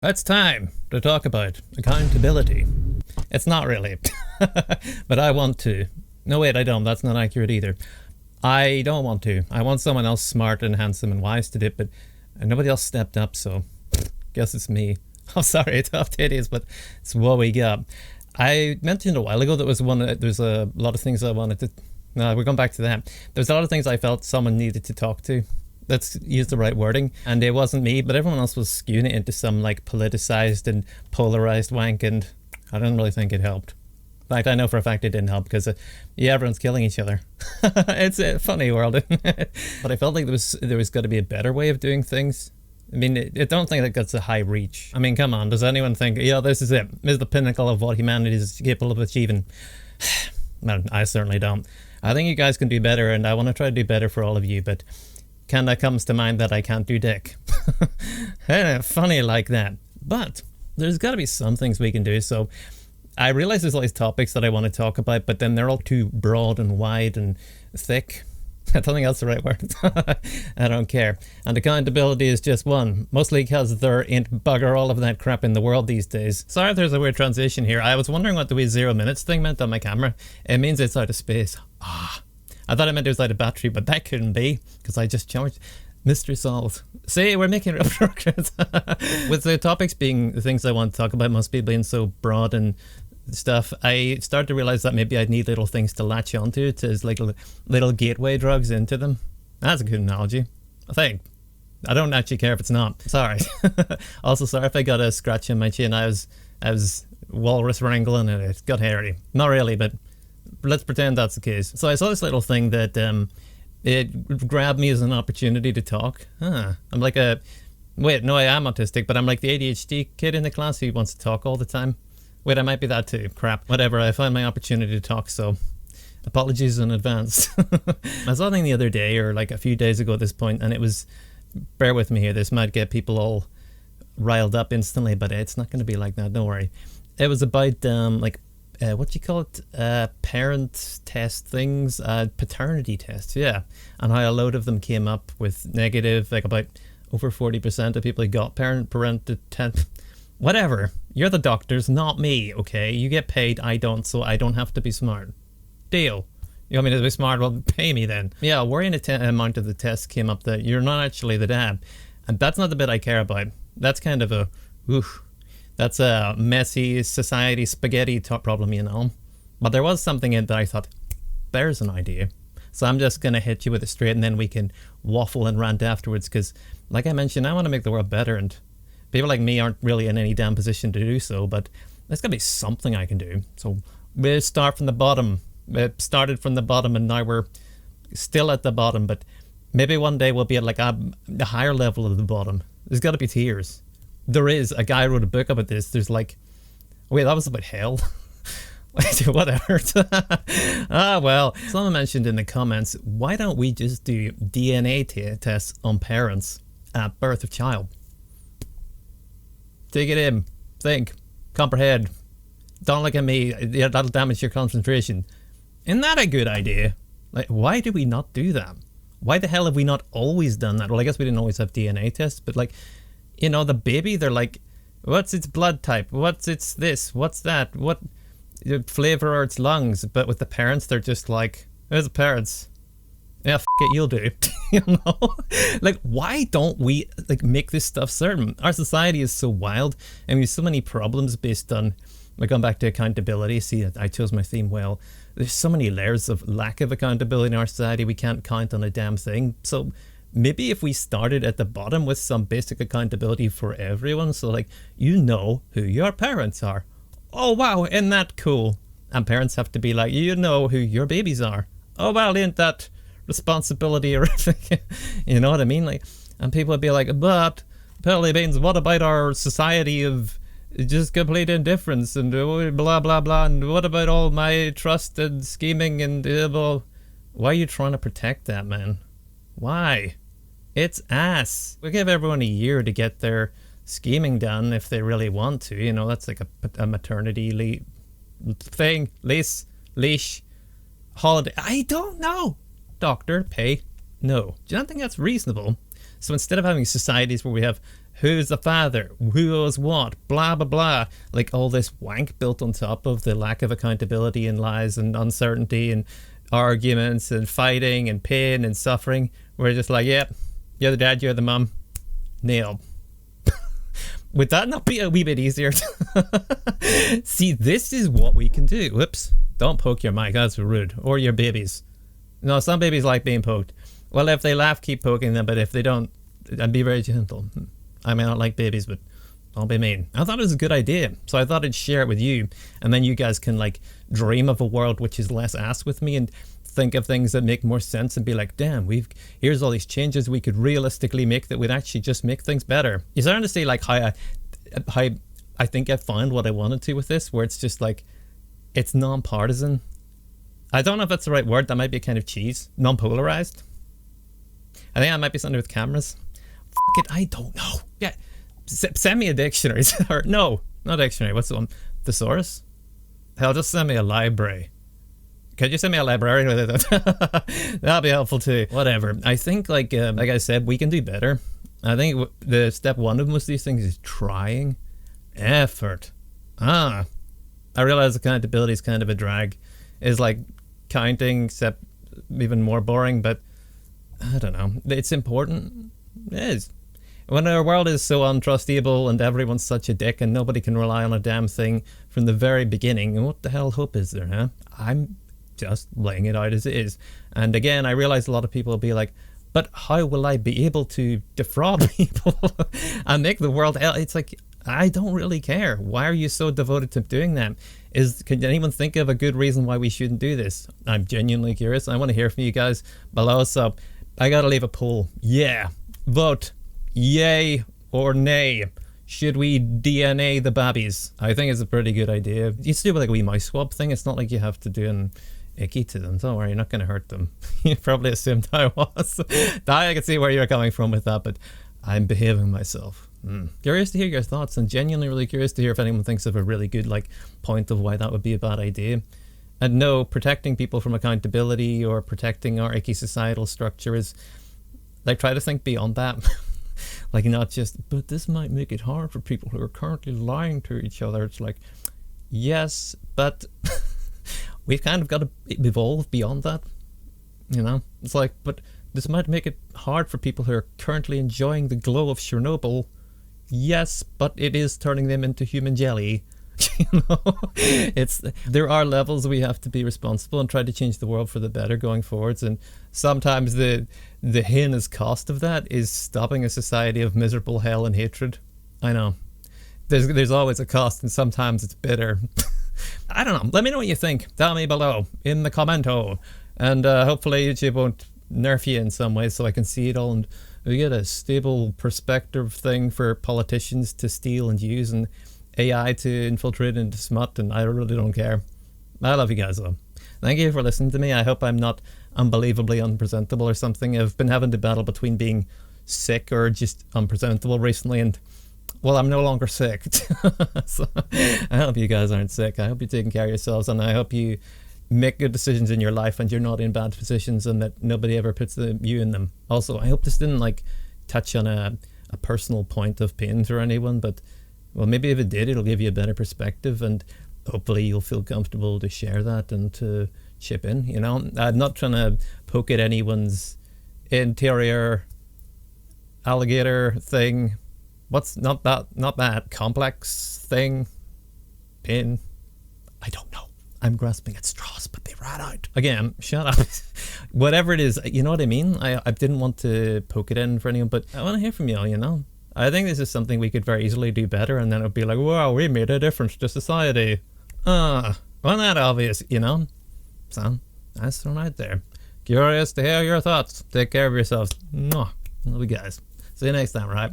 It's time to talk about accountability. It's not really, but I want to. No, wait, I don't. That's not accurate either. I don't want to. I want someone else smart and handsome and wise to do it, but nobody else stepped up, so guess it's me. Oh, sorry, tough titties, but it's what we got. I mentioned a while ago that there's a lot of things I wanted to. No, we're going back to that. There's a lot of things I felt someone needed to talk to. Let's use the right wording. And it wasn't me, but everyone else was skewing it into some like politicized and polarized wank, and I don't really think it helped. In fact, I know for a fact it didn't help because, everyone's killing each other. It's a funny world, isn't it? But I felt like there was got to be a better way of doing things. I mean, I don't think that gets a high reach. I mean, come on, does anyone think, this is it? This is the pinnacle of what humanity is capable of achieving? Man, I certainly don't. I think you guys can do better, and I want to try to do better for all of you, but kinda comes to mind that I can't do dick. Funny like that. But there's got to be some things we can do. So I realize there's all these topics that I want to talk about, but then they're all too broad and wide and thick. I don't think that's the right word. I don't care. And accountability is just one. Mostly because there ain't bugger all of that crap in the world these days. Sorry if there's a weird transition here. I was wondering what the wee 0 minutes thing meant on my camera. It means it's out of space. I thought it meant it was out of battery, but that couldn't be because I just charged. Mystery solved. See, we're making real progress. With the topics being the things I want to talk about, most people being so broad and stuff, I started to realize that maybe I'd need little things to latch onto, as like little gateway drugs into them. That's a good analogy, I think. I don't actually care if it's not. Sorry. Also, sorry if I got a scratch in my chin. I was walrus wrangling and it got hairy. Not really, but let's pretend that's the case. So I saw this little thing that it grabbed me as an opportunity to talk. I'm like I am autistic, but I'm like the ADHD kid in the class who wants to talk all the time. Wait, I might be that too. Crap. Whatever, I found my opportunity to talk, so apologies in advance. I saw a thing the other day, or like a few days ago at this point, and it was, bear with me here, this might get people all riled up instantly, but it's not going to be like that, don't worry. It was about what do you call it? Parent test things, paternity tests, yeah. And how a load of them came up with negative, like about over 40% of people who got parental test. Whatever. You're the doctors, not me, okay? You get paid, I don't, so I don't have to be smart. Deal. You want me to be smart? Well, pay me then. Yeah, a worrying amount of the tests came up that you're not actually the dad. And that's not the bit I care about. That's kind of that's a messy society spaghetti top problem, But there was something in that I thought, there's an idea. So I'm just going to hit you with it straight, and then we can waffle and rant afterwards, because like I mentioned, I want to make the world better, and people like me aren't really in any damn position to do so, but there's got to be something I can do. So we'll start from the bottom. We started from the bottom, and now we're still at the bottom, but maybe one day we'll be at like the higher level of the bottom. There's got to be tiers. There is. A guy wrote a book about this. There's like, wait, that was about hell. Whatever. Well, someone mentioned in the comments, why don't we just do DNA tests on parents at birth of child? Take it in. Think. Comprehend. Don't look at me. Yeah, that'll damage your concentration. Isn't that a good idea? Like, why do we not do that? Why the hell have we not always done that? Well, I guess we didn't always have DNA tests, but like, the baby, they're like, what's its blood type? What's its this? What's that? What flavor are its lungs? But with the parents, they're just like, there's the parents. Yeah, it, you'll do. Like, why don't we like make this stuff certain? Our society is so wild, and we have so many problems based on, we're going back to accountability. See, I chose my theme well. There's so many layers of lack of accountability in our society, we can't count on a damn thing. So maybe if we started at the bottom with some basic accountability for everyone, so like, who your parents are. Oh wow, isn't that cool? And parents have to be like, who your babies are. Oh wow, ain't that responsibility or anything? You know what I mean? Like, and people would be like, but Pearly Beans, what about our society of just complete indifference and blah blah blah, and what about all my trust and scheming and why are you trying to protect that, man? Why? It's ass. We give everyone a year to get their scheming done if they really want to. That's like a maternity leash, holiday. I don't know. Doctor, pay. No. Do you not think that's reasonable? So instead of having societies where we have who's the father, who owes what, blah blah blah, like all this wank built on top of the lack of accountability and lies and uncertainty and arguments and fighting and pain and suffering. We're just like, yep, you're the dad, you're the mum, nailed. Would that not be a wee bit easier? See, this is what we can do. Whoops, don't poke your mic, that's rude. Or your babies. No, some babies like being poked. Well, if they laugh, keep poking them, but if they don't, and be very gentle. I may not like babies, but don't be mean. I thought it was a good idea, so I thought I'd share it with you, and then you guys can like dream of a world which is less ass with me and think of things that make more sense and be like, damn, here's all these changes we could realistically make that would actually just make things better. You're starting to see like how I think I found what I wanted to with this, where it's just like, it's non-partisan. I don't know if that's the right word. That might be kind of cheese. Non-polarized. I think that might be something with cameras. Fuck it, I don't know. Yeah, send me a dictionary. Or no, not dictionary. What's the one? Thesaurus? Hell, just send me a library. Could you send me a library? That'll be helpful too. Whatever. I think like I said, we can do better. I think the step one of most of these things is trying. Effort. I realize accountability is kind of a drag. It's like counting, except even more boring, but I don't know. It's important. It is. When our world is so untrustable and everyone's such a dick and nobody can rely on a damn thing from the very beginning, what the hell hope is there, huh? I'm just laying it out as it is. And again, I realize a lot of people will be like, but how will I be able to defraud people and make the world... It's like, I don't really care. Why are you so devoted to doing that? Can anyone think of a good reason why we shouldn't do this? I'm genuinely curious. I want to hear from you guys below. So I got to leave a poll. Yeah. Vote. Yay or nay. Should we DNA the babbies? I think it's a pretty good idea. You used to do like a wee mouse swab thing. It's not like you have to do an icky to them. Don't worry, you're not going to hurt them. You probably assumed I was. I can see where you're coming from with that, but I'm behaving myself. Curious to hear your thoughts, and genuinely really curious to hear if anyone thinks of a really good like point of why that would be a bad idea. And no, protecting people from accountability or protecting our icky societal structure is like, try to think beyond that. Like, not just, but this might make it hard for people who are currently lying to each other. It's like, yes, but we've kind of got to evolve beyond that. You know, it's like, but this might make it hard for people who are currently enjoying the glow of Chernobyl. Yes, but it is turning them into human jelly. You know, there are levels we have to be responsible and try to change the world for the better going forwards. And sometimes the heinous cost of that is stopping a society of miserable hell and hatred. I know. There's always a cost, and sometimes it's bitter. I don't know. Let me know what you think. Tell me below in the comment hole. And hopefully YouTube won't nerf you in some way so I can see it all and we get a stable perspective thing for politicians to steal and use and AI to infiltrate into smut, and I really don't care. I love you guys though. Thank you for listening to me. I hope I'm not unbelievably unpresentable or something. I've been having to battle between being sick or just unpresentable recently, and well, I'm no longer sick. So I hope you guys aren't sick. I hope you're taking care of yourselves, and I hope you make good decisions in your life and you're not in bad positions and that nobody ever puts you in them. Also, I hope this didn't like touch on a personal point of pain for anyone, but well, maybe if it did, it'll give you a better perspective, and hopefully you'll feel comfortable to share that and to chip in. You know, I'm not trying to poke at anyone's interior alligator thing. What's not that complex thing? Pain? I don't know. I'm grasping at straws, but they ran out. Again, shut up. Whatever it is, you know what I mean? I didn't want to poke it in for anyone, but I want to hear from you all, you know? I think this is something we could very easily do better, and then it'll be like, wow, we made a difference to society. Wasn't that obvious, you know? So, that's thrown out there. Curious to hear your thoughts. Take care of yourselves. Mwah. Love you guys. See you next time, right?